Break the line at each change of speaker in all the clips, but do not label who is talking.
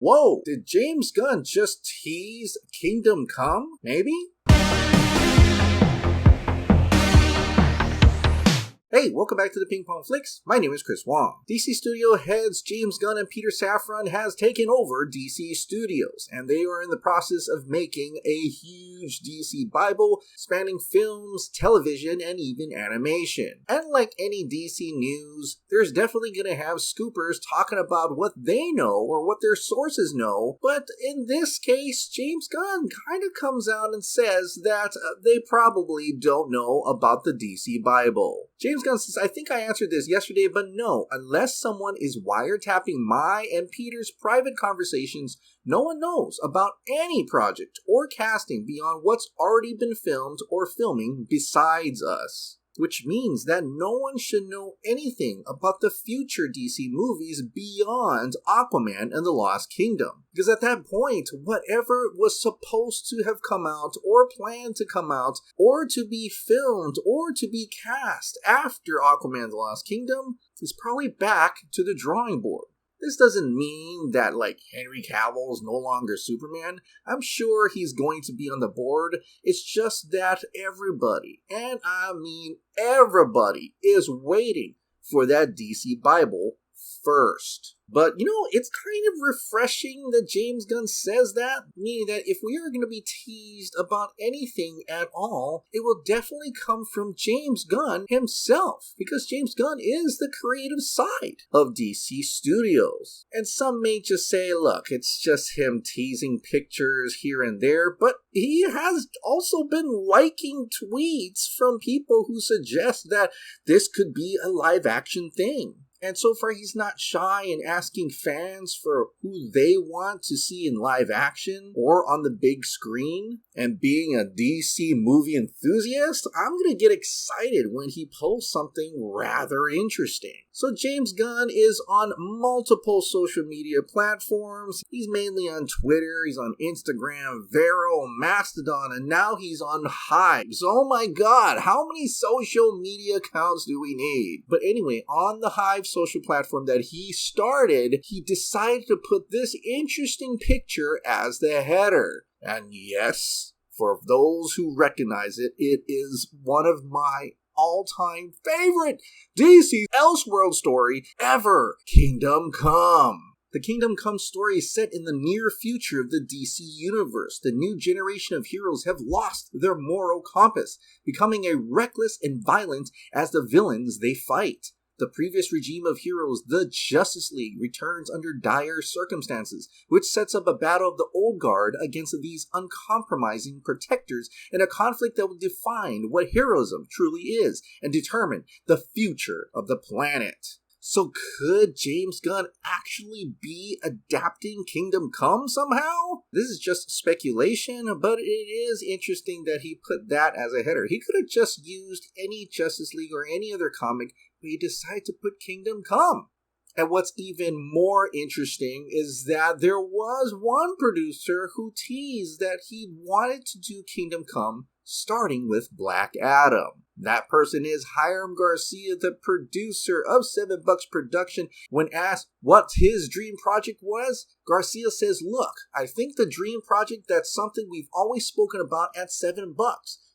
Whoa, did James Gunn just tease Kingdom Come? Maybe? Hey, welcome back to the Ping Pong Flix. My name is Chris Wong. DC Studio heads James Gunn and Peter Safran has taken over DC Studios, and they are in the process of making a huge DC Bible spanning films, television, and even animation. And like any DC news, there's definitely going to have scoopers talking about what they know or what their sources know, but in this case, James Gunn kind of comes out and says that they probably don't know about the DC Bible. James Gunn says, I think I answered this yesterday, but no, unless someone is wiretapping my and Peter's private conversations, no one knows about any project or casting beyond what's already been filmed or filming besides us. Which means that no one should know anything about the future DC movies beyond Aquaman and the Lost Kingdom. Because at that point, whatever was supposed to have come out, or planned to come out, or to be filmed, or to be cast after Aquaman and the Lost Kingdom is probably back to the drawing board. This doesn't mean that, Henry Cavill is no longer Superman. I'm sure he's going to be on the board. It's just that everybody, and I mean everybody, is waiting for that DC Bible first. But, it's kind of refreshing that James Gunn says that, meaning that if we are going to be teased about anything at all, it will definitely come from James Gunn himself, because James Gunn is the creative side of DC Studios. And some may just say, look, it's just him teasing pictures here and there, but he has also been liking tweets from people who suggest that this could be a live-action thing. And so far, he's not shy in asking fans for who they want to see in live action or on the big screen. And being a DC movie enthusiast, I'm going to get excited when he posts something rather interesting. So James Gunn is on multiple social media platforms. He's mainly on Twitter, he's on Instagram, Vero, Mastodon, and now he's on Hives. Oh my god, how many social media accounts do we need? But anyway, on the Hive social platform that he started, he decided to put this interesting picture as the header. And yes, for those who recognize it, it is one of my all-time favorite DC Elseworld story ever, Kingdom Come. The Kingdom Come story is set in the near future of the DC universe. The new generation of heroes have lost their moral compass, becoming a reckless and violent as the villains they fight. The previous regime of heroes, the Justice League, returns under dire circumstances, which sets up a battle of the old guard against these uncompromising protectors in a conflict that will define what heroism truly is and determine the future of the planet. So could James Gunn actually be adapting Kingdom Come somehow? This is just speculation, but it is interesting that he put that as a header. He could have just used any Justice League or any other comic, but he decided to put Kingdom Come. And what's even more interesting is that there was one producer who teased that he wanted to do Kingdom Come starting with Black Adam. That person is Hiram Garcia, the producer of $7 Production. When asked what his dream project was, Garcia says, look, I think the dream project, that's something we've always spoken about at $7.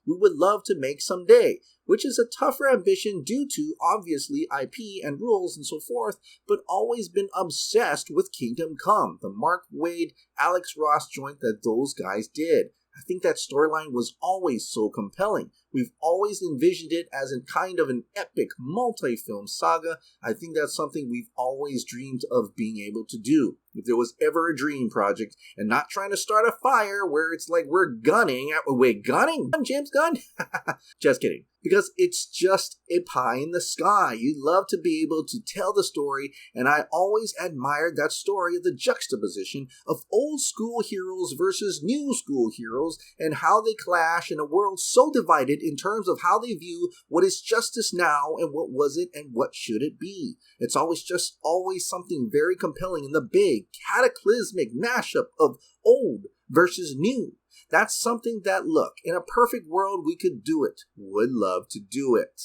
We would love to make someday, which is a tougher ambition due to, obviously, IP and rules and so forth, but always been obsessed with Kingdom Come, the Mark Waid, Alex Ross joint that those guys did. I think that storyline was always so compelling. We've always envisioned it as a kind of an epic multi-film saga. I think that's something we've always dreamed of being able to do. If there was ever a dream project, and not trying to start a fire where it's like we're gunning at, wait, gunning? James Gunn? Just kidding. Because it's just a pie in the sky. You love to be able to tell the story, and I always admired that story of the juxtaposition of old school heroes versus new school heroes, and how they clash in a world so divided in terms of how they view what is justice now and what was it and what should it be. It's always something very compelling in the big, cataclysmic mashup of old versus new. That's something that, look, in a perfect world, we could do it. Would love to do it.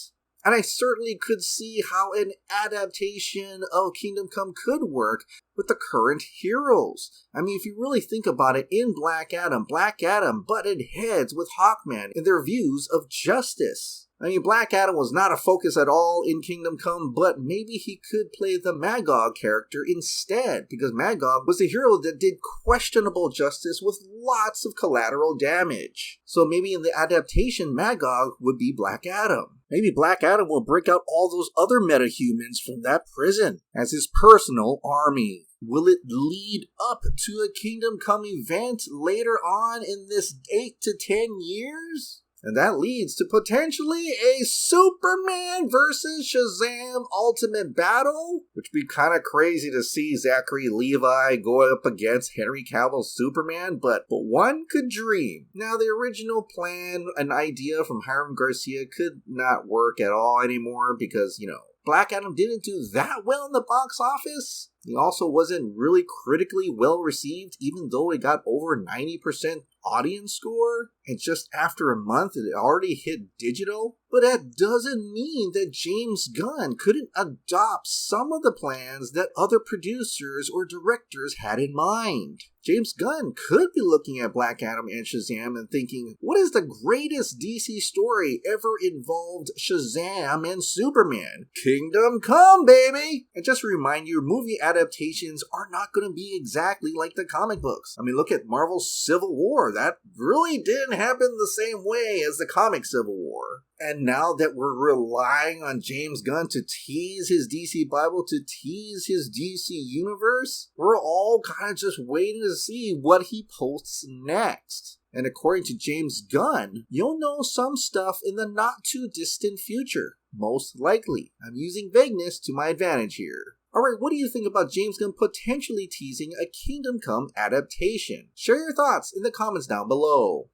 and I certainly could see how an adaptation of Kingdom Come could work with the current heroes. I mean, if you really think about it, in Black Adam butted heads with Hawkman in their views of justice. I mean, Black Adam was not a focus at all in Kingdom Come, but maybe he could play the Magog character instead, because Magog was the hero that did questionable justice with lots of collateral damage. So maybe in the adaptation, Magog would be Black Adam. Maybe Black Adam will break out all those other metahumans from that prison as his personal army. Will it lead up to a Kingdom Come event later on in this 8 to 10 years? And that leads to potentially a Superman versus Shazam ultimate battle, which would be kind of crazy to see Zachary Levi go up against Henry Cavill's Superman, but one could dream. Now, the original plan, an idea from Hiram Garcia, could not work at all anymore because, Black Adam didn't do that well in the box office. He also wasn't really critically well received, even though it got over 90% audience score. And just after a month, it already hit digital. But that doesn't mean that James Gunn couldn't adopt some of the plans that other producers or directors had in mind. James Gunn could be looking at Black Adam and Shazam and thinking, what is the greatest DC story ever involved Shazam and Superman? Kingdom Come, baby! And just to remind you, movie adaptations are not going to be exactly like the comic books. I mean, look at Marvel's Civil War. That really didn't happen the same way as the comic Civil War. And now that we're relying on James Gunn to tease his DC Bible, to tease his DC universe, we're all kind of just waiting to see what he posts next. And according to James Gunn, you'll know some stuff in the not-too-distant future. Most likely. I'm using vagueness to my advantage here. Alright, what do you think about James Gunn potentially teasing a Kingdom Come adaptation? Share your thoughts in the comments down below.